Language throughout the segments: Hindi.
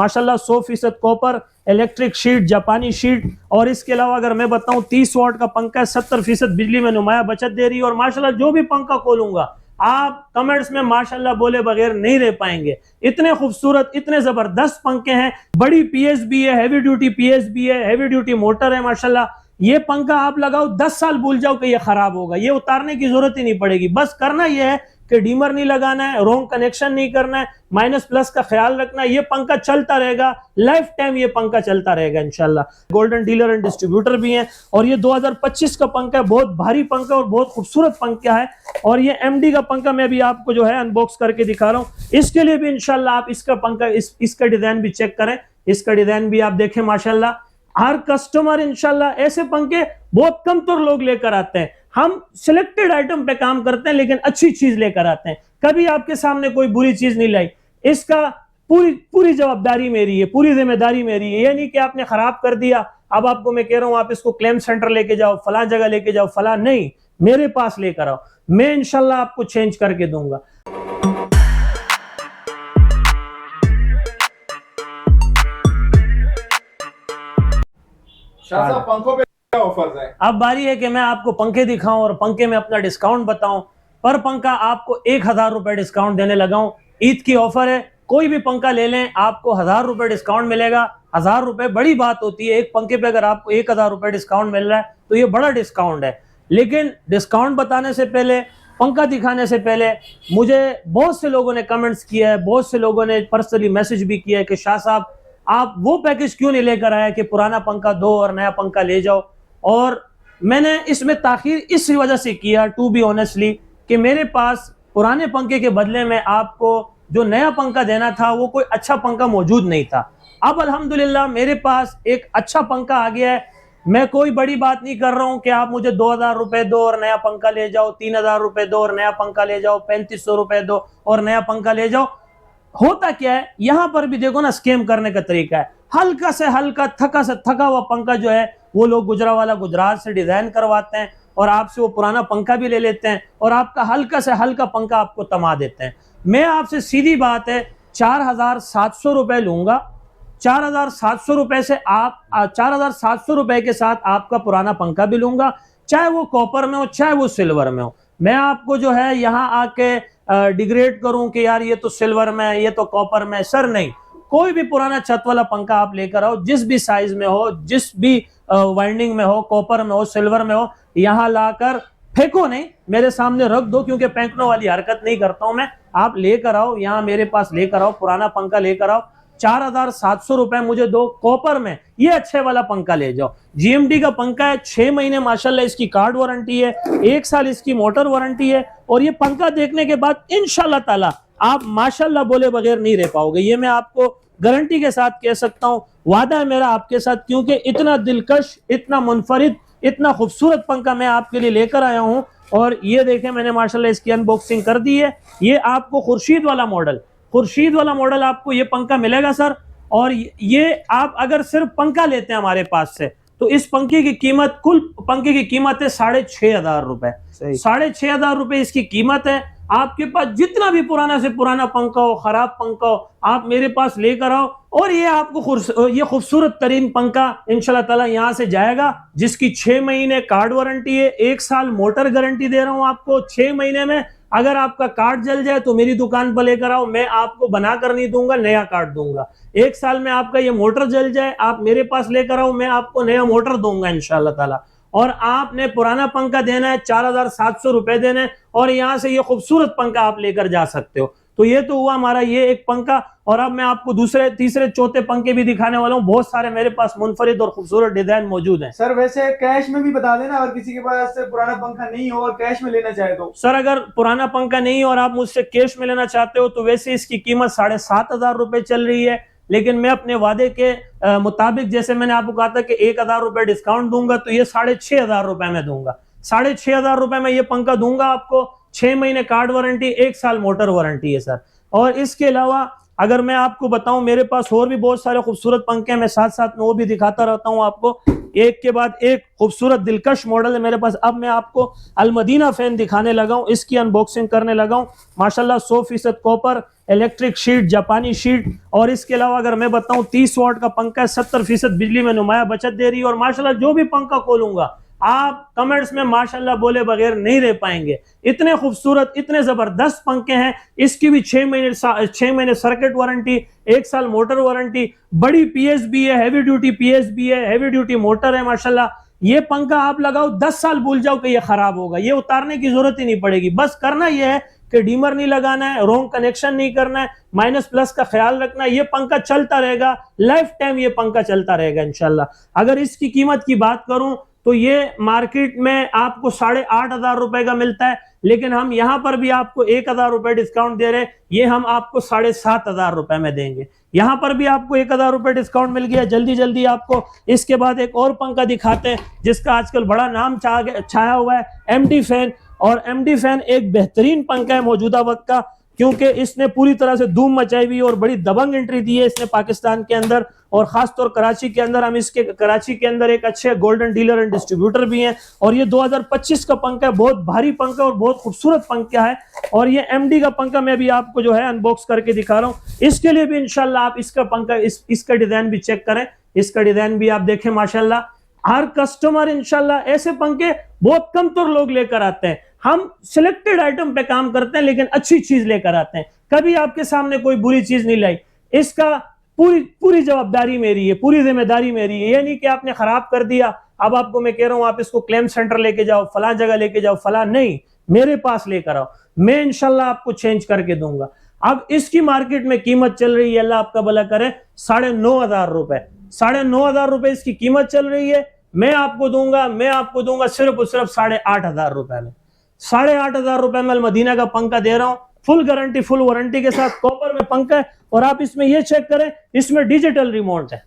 माशाल्लाह 100% कॉपर, इलेक्ट्रिक शीट, जापानी शीट। और इसके अलावा अगर मैं बताऊं 30 वाट का पंखा है, 70% बिजली में नुमाया बचत दे रही है। और माशाल्लाह जो भी पंखा खोलूंगा आप कमेंट्स में माशाल्लाह बोले बगैर नहीं रह पाएंगे। इतने खूबसूरत, इतने जबरदस्त पंखे हैं। बड़ी पीएस भी है, हैवी ड्यूटी पीएस भी है, हैवी ड्यूटी मोटर है माशाल्लाह। ये पंखा आप लगाओ 10 साल भूल जाओ कि ये खराब होगा, ये उतारने की जरूरत ही नहीं पड़ेगी। बस करना ये है कि डीमर नहीं लगाना है, रॉन्ग कनेक्शन नहीं करना है, माइनस प्लस का ख्याल रखना है। ये पंखा चलता रहेगा, लाइफ टाइम ये पंखा चलता रहेगा इंशाल्लाह। गोल्डन डीलर एंड डिस्ट्रीब्यूटर भी हैं। और ये 2025 का पंखा है, बहुत भारी पंखा और बहुत खूबसूरत पंखा है। और ये एमडी का पंखा मैं भी आपको जो है अनबॉक्स करके दिखा रहा हूँ। इसके लिए भी इंशाल्लाह आप इसका पंखा, इसका डिजाइन भी चेक करें, इसका डिजाइन भी आप देखें माशाल्लाह। हर कस्टमर इंशाल्लाह, ऐसे पंखे बहुत कम तो लोग लेकर आते हैं। हम सिलेक्टेड आइटम पे काम करते हैं लेकिन अच्छी चीज लेकर आते हैं, कभी आपके सामने कोई बुरी चीज नहीं लाई। इसका पूरी जवाबदारी मेरी है, पूरी जिम्मेदारी मेरी है। ये नहीं कि आपने खराब कर दिया, अब आपको मैं कह रहा हूं आप इसको क्लेम सेंटर लेके जाओ, फला जगह लेके जाओ, फला नहीं, मेरे पास लेकर आओ, मैं इंशाल्लाह आपको चेंज करके दूंगा। पंखों पे क्या ऑफर्स है? अब बारी है कि मैं आपको पंखे दिखाऊं और पंखे में अपना डिस्काउंट बताऊं। पर पंखा आपको 1000 रुपए डिस्काउंट देने लगा हूं। ईद की ऑफर है, कोई भी पंखा ले लें आपको 1000 रुपए डिस्काउंट मिलेगा। 1000 रुपए बड़ी बात होती है, एक पंखे पे अगर आपको 1000 रुपए डिस्काउंट मिल रहा है तो ये बड़ा डिस्काउंट है। लेकिन डिस्काउंट बताने से पहले, पंखा दिखाने से पहले, मुझे बहुत से लोगों ने कमेंट्स किया है, बहुत से लोगों ने पर्सनली मैसेज भी किया है कि शाह साहब आप वो पैकेज क्यों नहीं लेकर आए कि पुराना पंखा दो और नया पंखा ले जाओ। और मैंने इसमें ताखीर इस वजह से किया, टू बी ऑनेस्टली, कि मेरे पास पुराने पंखे के बदले में आपको जो नया पंखा देना था वो कोई अच्छा पंखा मौजूद नहीं था। अब अल्हम्दुलिल्लाह मेरे पास एक अच्छा पंखा आ गया है। मैं कोई बड़ी बात नहीं कर रहा हूं कि आप मुझे 2000 रुपए दो और नया पंखा ले जाओ, 3000 रुपए दो और नया पंखा ले जाओ, 3500 रुपए दो और नया पंखा ले जाओ। होता क्या है, यहां पर भी देखो ना, स्कैम करने का तरीका है। हल्का से हल्का, थका से थका हुआ पंखा जो है वो लोग गुजरावाला गुजरात से डिजाइन करवाते हैं और आपसे वो पुराना पंखा भी ले लेते हैं और आपका हल्का से हल्का पंखा आपको तमा देते हैं। मैं आपसे सीधी बात है 4700 रुपए लूंगा। 4700 रुपए से आप 4700 रुपए के साथ आपका पुराना पंखा भी लूंगा, चाहे वो कॉपर में हो चाहे वो सिल्वर में हो। मैं आपको जो है यहाँ आके डिग्रेड करूं कि यार ये तो सिल्वर में है, ये तो कॉपर में है, सर नहीं। कोई भी पुराना छत वाला पंखा आप लेकर आओ, जिस भी साइज में हो, जिस भी वाइंडिंग में हो, कॉपर में हो, सिल्वर में हो, यहाँ लाकर फेंको नहीं, मेरे सामने रख दो, क्योंकि फेंकने वाली हरकत नहीं करता हूं मैं। आप लेकर आओ, यहाँ मेरे पास लेकर आओ, पुराना पंखा लेकर आओ। 4700 रुपए मुझे दो, कॉपर में ये अच्छे वाला पंखा ले जाओ। जीएमडी का पंखा है, 6 महीने माशाल्लाह इसकी कार्ड वारंटी है, 1 साल इसकी मोटर वारंटी है। और ये पंखा देखने के बाद इंशाल्लाह ताला आप माशाल्लाह बोले बगैर नहीं रह पाओगे, ये मैं आपको गारंटी के साथ कह सकता हूँ। वादा है मेरा आपके साथ, क्योंकि इतना दिलकश, इतना मुनफरिद, इतना खूबसूरत पंखा मैं आपके लिए लेकर आया हूँ। और ये देखें, मैंने माशाल्लाह इसकी अनबॉक्सिंग कर दी है। ये आपको खुर्शीद वाला मॉडल आपको ये पंखा मिलेगा सर। और ये आप अगर सिर्फ पंखा लेते हैं हमारे पास से तो इस पंखे की कीमत, कुल पंखे की कीमत है 6500 रुपए। 6500 रुपए इसकी कीमत है। आपके पास जितना भी पुराना से पुराना पंखा हो, खराब पंखा हो, आप मेरे पास लेकर आओ। और ये आपको ये खूबसूरत तरीन पंखा इंशाल्लाह ताला यहाँ से जाएगा, जिसकी 6 महीने कार्ड वारंटी है, 1 साल मोटर गारंटी दे रहा हूँ आपको। 6 महीने में अगर आपका कार्ड जल जाए तो मेरी दुकान पर लेकर आओ, मैं आपको बना कर नहीं दूंगा, नया कार्ड दूंगा। 1 साल में आपका ये मोटर जल जाए, आप मेरे पास लेकर आओ, मैं आपको नया मोटर दूंगा इंशाल्लाह ताला। और आपने पुराना पंखा देना है, 4700 रुपए देने, और यहाँ से ये खूबसूरत पंखा आप लेकर जा सकते हो। तो ये तो हुआ हमारा ये एक पंखा। और अब मैं आपको दूसरे, तीसरे, चौथे पंखे भी दिखाने वाला हूँ। बहुत सारे मेरे पास मुनफरिद और खूबसूरत डिजाइन मौजूद हैं। सर वैसे कैश में भी बता देना, अगर किसी के पास पुराना पंखा नहीं हो और कैश में लेना चाहे तो। सर अगर पुराना पंखा नहीं और आप मुझसे कैश में लेना चाहते हो तो वैसे इसकी कीमत 7500 रुपए चल रही है। लेकिन मैं अपने वादे के मुताबिक, जैसे मैंने आपको कहा था कि 1000 रुपए डिस्काउंट दूंगा, तो ये 6500 रुपए में दूंगा। 6500 रुपए में ये पंखा दूंगा आपको। 6 महीने कार्ड वारंटी, 1 साल मोटर वारंटी है सर। और इसके अलावा अगर मैं आपको बताऊं, मेरे पास और भी बहुत सारे खूबसूरत पंखे हैं, मैं साथ साथ में वो भी दिखाता रहता हूं आपको। एक के बाद एक खूबसूरत दिलकश मॉडल है मेरे पास। अब मैं आपको अलमदीना फैन दिखाने लगा हूं, इसकी अनबॉक्सिंग करने लगा हूं। माशाल्लाह 100% कॉपर, इलेक्ट्रिक शीट, जापानी शीट। और इसके अलावा अगर मैं बताऊं 30 वाट का पंखा है, 70% बिजली में नुमाया बचत दे रही है। और माशाल्लाह जो भी पंखा खोलूंगा आप कमेंट्स में माशाल्लाह बोले बगैर नहीं रह पाएंगे। इतने खूबसूरत, इतने जबरदस्त पंखे हैं। इसकी भी 6 महीने सर्किट वारंटी, 1 साल मोटर वारंटी, बड़ी पीएसबी है, हैवी ड्यूटी पीएसबी है, हैवी ड्यूटी मोटर है माशाल्लाह। ये पंखा आप लगाओ 10 साल भूल जाओ कि ये खराब होगा, ये उतारने की जरूरत ही नहीं पड़ेगी। बस करना ये है कि डीमर नहीं लगाना है, रॉन्ग कनेक्शन नहीं करना है, माइनस प्लस का ख्याल रखना है। ये पंखा चलता रहेगा, लाइफ टाइम ये पंखा चलता रहेगा इंशाल्लाह। अगर इसकी कीमत की बात करूं तो ये मार्केट में आपको 8,500 रुपए का मिलता है, लेकिन हम यहां पर भी आपको 1,000 रुपए डिस्काउंट दे रहे हैं। ये हम आपको 7,500 रुपए में देंगे। यहां पर भी आपको 1,000 रुपए डिस्काउंट मिल गया। जल्दी जल्दी आपको इसके बाद एक और पंखा दिखाते हैं जिसका आजकल बड़ा नाम छाया हुआ है, एमडी फैन। और एमडी फैन एक बेहतरीन पंखा है मौजूदा वक्त का, क्योंकि इसने पूरी तरह से धूम मचाई हुई और बड़ी दबंग एंट्री दी है इसने पाकिस्तान के अंदर और खासतौर कराची के अंदर। हम इसके कराची के अंदर एक अच्छे गोल्डन डीलर एंड डिस्ट्रीब्यूटर भी हैं। और ये 2025 का पंखा है, बहुत भारी पंखा और बहुत खूबसूरत पंखा है। और ये एमडी का पंखा मैं भी आपको जो है अनबॉक्स करके दिखा रहा हूँ। इसके लिए भी इंशाल्लाह आप इसका पंखा इसका डिजाइन भी चेक करें, इसका डिजाइन भी आप देखें माशाल्लाह। हर कस्टमर इंशाल्लाह ऐसे पंखे बहुत कम तो लोग लेकर आते हैं। हम सिलेक्टेड आइटम पे काम करते हैं लेकिन अच्छी चीज लेकर आते हैं, कभी आपके सामने कोई बुरी चीज नहीं लाई। इसका पूरी जवाबदारी मेरी है, पूरी जिम्मेदारी मेरी है। ये नहीं कि आपने खराब कर दिया, अब आपको मैं कह रहा हूं आप इसको क्लेम सेंटर लेके जाओ, फला जगह लेके जाओ, फला नहीं, मेरे पास लेकर आओ, मैं इंशाल्लाह आपको चेंज करके दूंगा। अब इसकी मार्केट में कीमत चल रही है, अल्लाह आपका भला करे, 9,500 रुपए। 9,500 रुपए इसकी कीमत चल रही है। मैं आपको दूंगा सिर्फ और सिर्फ 8,500 रुपए में। 8,500 रुपए में मदीना का पंखा दे रहा हूं, फुल गारंटी फुल वारंटी के साथ। कॉपर में पंखा है और आप इसमें ये चेक करें, इसमें डिजिटल रिमोट है,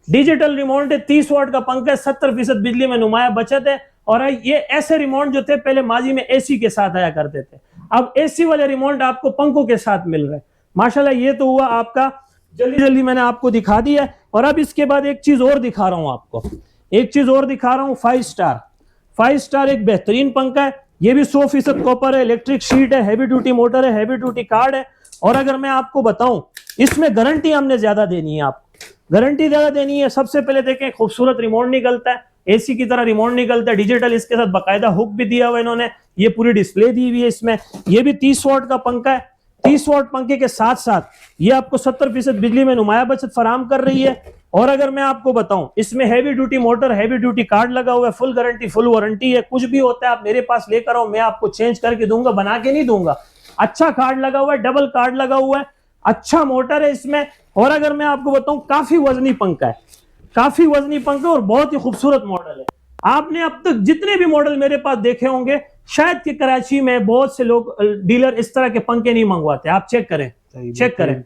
डिजिटल रिमोट है। 30 वाट का पंखा है, 70% बिजली में नुमाया बचत है। और ये ऐसे रिमोट जो थे पहले माजी में एसी के साथ आया करते थे, अब एसी वाले रिमोट आपको पंखों के साथ मिल रहे हैं माशाल्लाह। ये तो हुआ आपका, जल्दी जल्दी मैंने आपको दिखा दिया है। और अब इसके बाद एक चीज और दिखा रहा हूं आपको, एक चीज और दिखा रहा हूं। 5 स्टार एक बेहतरीन पंखा है, ये भी 100% कॉपर है, इलेक्ट्रिक शीट है, हैवी ड्यूटी मोटर है, हैवी ड्यूटी कार्ड है। और अगर मैं आपको बताऊं इसमें गारंटी हमने ज्यादा देनी है, आपको गारंटी ज्यादा देनी है। सबसे पहले देखें खूबसूरत रिमोट निकलता है, एसी की तरह रिमोट निकलता है, डिजिटल, इसके साथ बाकायदा हुक भी दिया हुआ इन्होंने, ये पूरी डिस्प्ले दी हुई है इसमें। ये भी 30 वाट का पंखा है। 30 वाट पंखे के साथ साथ ये आपको 70% बिजली में नुमाया बचत फराम कर रही है। और अगर मैं आपको बताऊं इसमें heavy duty motor, heavy duty card लगा हुआ है, फुल गारंटी फुल वारंटी है। कुछ भी होता है आप मेरे पास लेकर आओ, मैं आपको चेंज करके दूंगा, बना के नहीं दूंगा। अच्छा कार्ड लगा हुआ है, डबल कार्ड लगा हुआ है, अच्छा मोटर है इसमें। और अगर मैं आपको बताऊं काफी वजनी पंखा है, काफी वजनी पंखा और बहुत ही खूबसूरत मॉडल है। आपने अब तक जितने भी मॉडल मेरे पास देखे होंगे, शायद कि कराची में बहुत से लोग डीलर इस तरह के पंखे नहीं मंगवाते। आप चेक करें, चेक करें।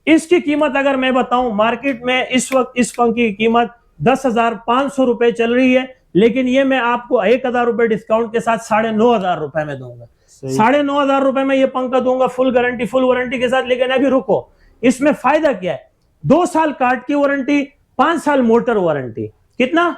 इसकी कीमत अगर मैं बताऊं मार्केट में इस वक्त इस पंखे की कीमत 10,500 रुपए चल रही है, लेकिन ये मैं आपको 1,000 रुपए डिस्काउंट के साथ 9,500 रुपए में दूंगा। 9,500 रुपए में ये पंखा दूंगा फुल गारंटी फुल वारंटी के साथ। लेकिन अभी रुको, इसमें फायदा क्या है? 2 साल कार्ड की वारंटी, 5 साल मोटर वारंटी। कितना?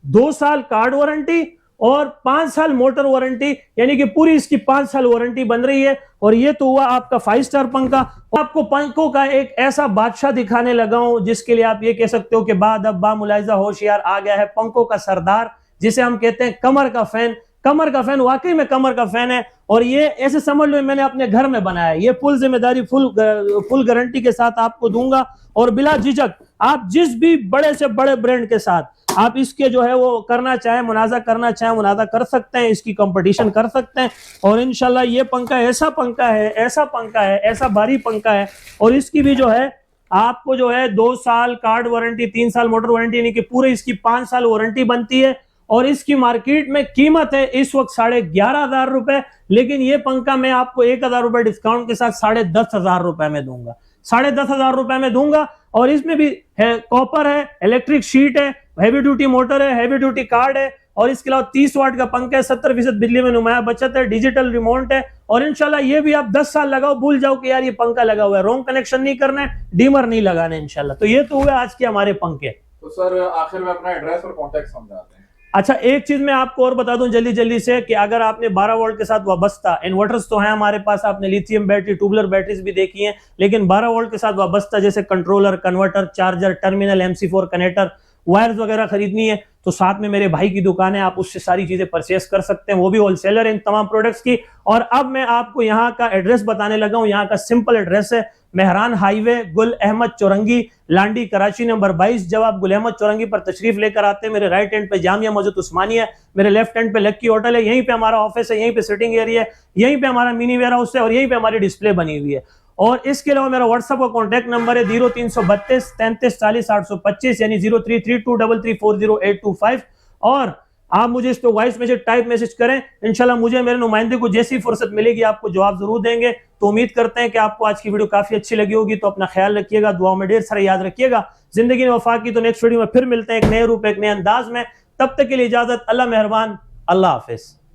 2 साल कार्ड वारंटी और 5 साल मोटर वारंटी, यानी कि पूरी इसकी 5 साल वारंटी बन रही है। और ये तो हुआ आपका 5 स्टार पंखा। आपको पंखों का एक ऐसा बादशाह दिखाने लगा हूं जिसके लिए आप ये कह सकते हो कि बाद अब बामुलाइजा होशियार आ गया है, पंखों का सरदार, जिसे हम कहते हैं कमर का फैन। कमर का फैन वाकई में कमर का फैन है। और ये ऐसे समझ लो मैंने अपने घर में बनाया है। ये फुल जिम्मेदारी फुल गारंटी के साथ आपको दूंगा। और बिला झिझक आप जिस भी बड़े से बड़े ब्रांड के साथ आप इसके जो है वो करना चाहें, मुनाजा करना चाहें, मुनाजा कर सकते हैं, इसकी कंपटीशन कर सकते हैं। और इंशाल्लाह ये पंखा ऐसा पंखा है, ऐसा पंखा है, ऐसा भारी पंखा है। और इसकी भी जो है आपको जो है 2 साल कार्ड वारंटी, 3 साल मोटर वारंटी, यानी कि पूरे इसकी 5 साल वारंटी बनती है। और इसकी मार्केट में कीमत है इस वक्त 11,500 रुपए, लेकिन ये पंखा मैं आपको 1,000 रुपए डिस्काउंट के साथ 10,500 रुपए में दूंगा। 10,500 रुपए में दूंगा। और इसमें भी है कॉपर है, इलेक्ट्रिक शीट है, हैवी ड्यूटी मोटर है, हैवी ड्यूटी कार्ड है। और इसके अलावा 30 वाट का पंखा है, 70% बिजली में नुमाया बचत है, डिजिटल रिमोट है। और इंशाल्लाह ये भी आप 10 साल लगाओ, भूल जाओ कि यार ये पंखा लगा हुआ है, रॉन्ग कनेक्शन नहीं करना है, डीमर नहीं लगाना है इंशाल्लाह। तो ये तो हुआ आज के हमारे पंखे। तो सर आखिर में अपना एड्रेस और कॉन्टैक्ट समझाते हैं। अच्छा, एक चीज मैं आपको और बता दूं जल्दी जल्दी से कि अगर आपने 12 वोल्ट के साथ वाबस्ता इन्वर्टर्स तो हैं हमारे पास, आपने लिथियम बैटरी, ट्यूबुलर बैटरीज भी देखी हैं, लेकिन 12 वोल्ट के साथ वाबस्ता जैसे controller, converter, charger, terminal, MC4 connector, wires वगैरह खरीदनी है तो साथ में मेरे भाई की दुकान है, आप उससे सारी चीजें परचेस कर सकते हैं, वो भी होलसेलर है इन तमाम प्रोडक्ट्स की। और अब मैं आपको यहाँ का एड्रेस बताने लगा हूँ। यहाँ का सिंपल एड्रेस है मेहरान हाईवे, गुल अहमद चौरंगी, लांडी, कराची नंबर 22। जब आप गुल अहमद चौरंगी पर तशरीफ लेकर आते हैं, मेरे राइट हैंड पे जामिया मस्जिद उस्मानिया है, मेरे लेफ्ट हैंड पे लक्की होटल है, यहीं पे हमारा ऑफिस है, यहीं पे सिटिंग एरिया है, यहीं पे हमारा मिनी वेयर हाउस है और यहीं पे हमारी डिस्प्ले बनी हुई है। और इसके अलावा मेरा व्हाट्सएप का कॉन्टैक्ट नंबर है 0332 33 40 825, यानी 0332334085। और आप मुझे इस पे वॉइस मैसेज, टाइप मैसेज करें, इंशाल्लाह मुझे मेरे नुमाइंदे को जैसी फुर्सत मिलेगी आपको जवाब जरूर देंगे। तो उम्मीद करते हैं कि आपको आज की वीडियो काफी अच्छी लगी होगी। तो अपना ख्याल रखिएगा, दुआ में ढेर सारा याद रखिएगा। जिंदगी में वफा की। तो नेक्स्ट वीडियो में फिर मिलते हैं एक नए रूप, एक नए अंदाज में। तब तक के लिए इजाजत, अल्लाह मेहरबान, अल्लाह हाफिज।